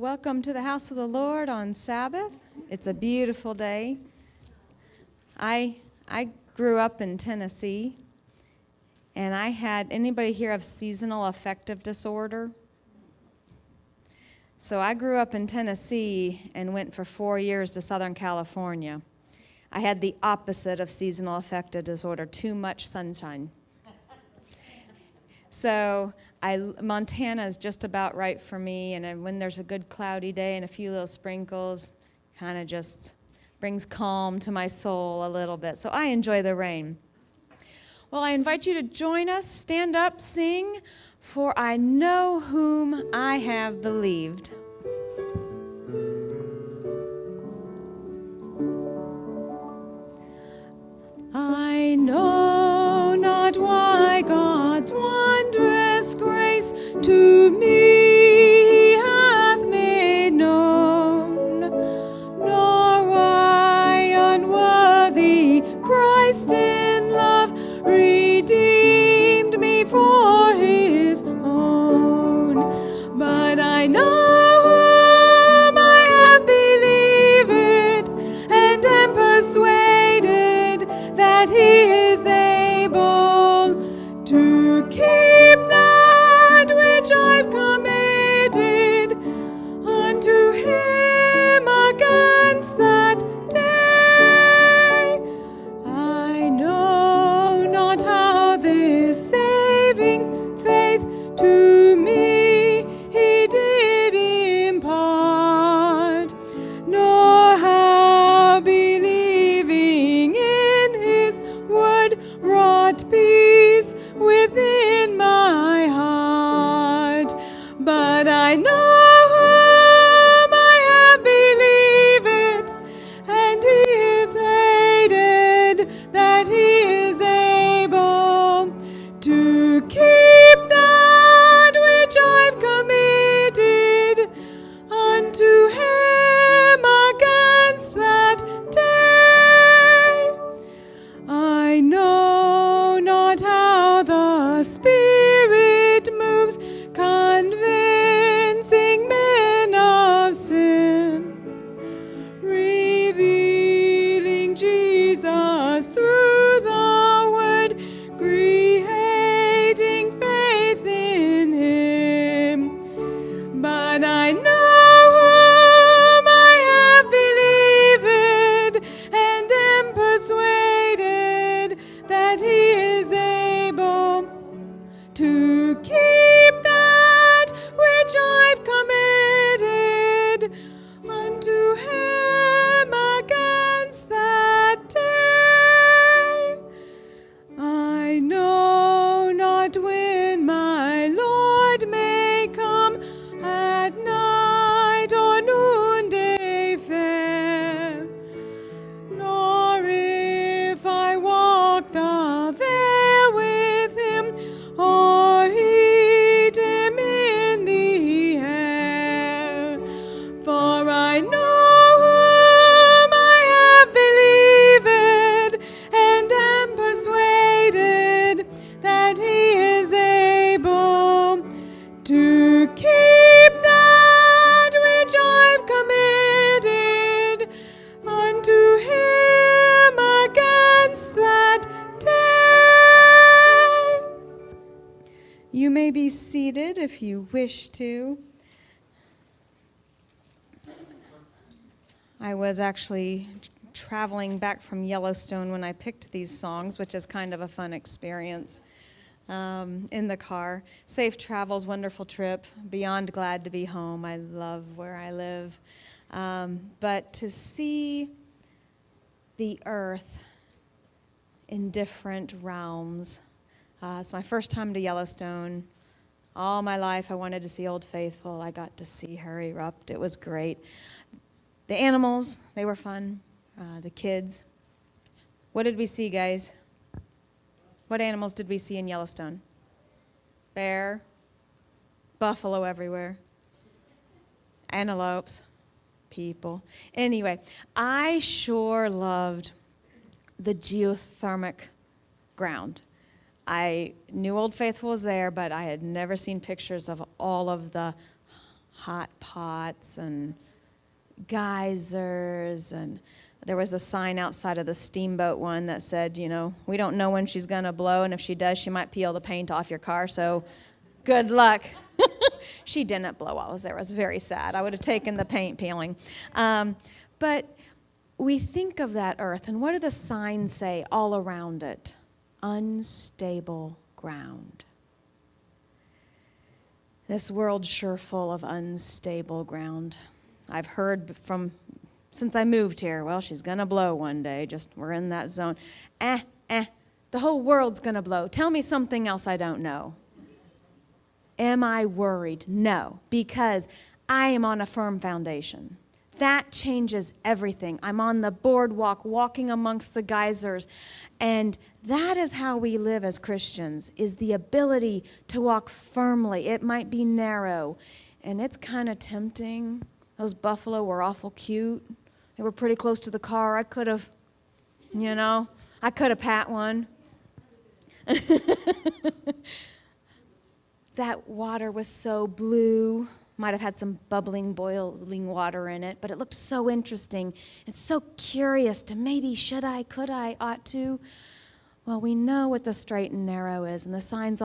Welcome to the house of the Lord on Sabbath. It's a beautiful day. I grew up in Tennessee, and I had, anybody here have seasonal affective disorder? So I grew up in Tennessee and went for 4 years to Southern California. I had the opposite of seasonal affective disorder, too much sunshine. So Montana is just about right for me, and when there's a good cloudy day and a few little sprinkles, kind of just brings calm to my soul a little bit. So I enjoy the rain. Well, I invite you to join us, stand up, sing, for I know whom I have believed. I know not why God's wondrous grace to me hath made known, nor why unworthy Christ in love redeemed me for his own. But I know whom I have believed, and am persuaded that he is able to keep that which I've committed unto him against that day. I know not how this saving faith to me he did impart, nor how believing in his word wrought peace within my heart. But I know whom I have believed, and he is aided that he is able to keep that which I've committed unto him against that day. I know not how the Spirit moves, convincing men of sin, revealing Jesus through the Word, creating faith in him. But I know whom I have believed, and am persuaded that he is able to keep that which I've committed unto him against that day. I know not when my Lord may come, at night or noonday fair, nor if I walk the vale with him, or heed him in the air. For I know whom I have believed, and am persuaded that he is able to keep that which I've committed unto him against that day. You may be seated if you wish to. I was actually traveling back from Yellowstone when I picked these songs, which is kind of a fun experience in the car. Safe travels, wonderful trip, beyond glad to be home. I love where I live. But to see the earth in different realms. It's my first time to Yellowstone. All my life I wanted to see Old Faithful. I got to see her erupt. It was great. The animals, they were fun. The kids. What did we see, guys? What animals did we see in Yellowstone? Bear, buffalo everywhere, antelopes, people. Anyway, I sure loved the geothermic ground. I knew Old Faithful was there, but I had never seen pictures of all of the hot pots and geysers, and there was a sign outside of the steamboat one that said, we don't know when she's going to blow, and if she does, she might peel the paint off your car, so good luck. She didn't blow while I was there. It was very sad. I would have taken the paint peeling. But we think of that earth, and what do the signs say all around it? Unstable ground. This world's sure full of unstable ground. I've heard since I moved here, well, she's going to blow one day. We're in that zone. The whole world's going to blow. Tell me something else I don't know. Am I worried? No, because I am on a firm foundation. That changes everything. I'm on the boardwalk, walking amongst the geysers, and that is how we live as Christians, is the ability to walk firmly. It might be narrow, and it's kind of tempting. Those buffalo were awful cute. They were pretty close to the car. I could have pat one. That water was so blue. Might have had some bubbling, boiling water in it, but it looked so interesting. It's so curious to maybe should I, could I, ought to. Well, we know what the straight and narrow is, and the signs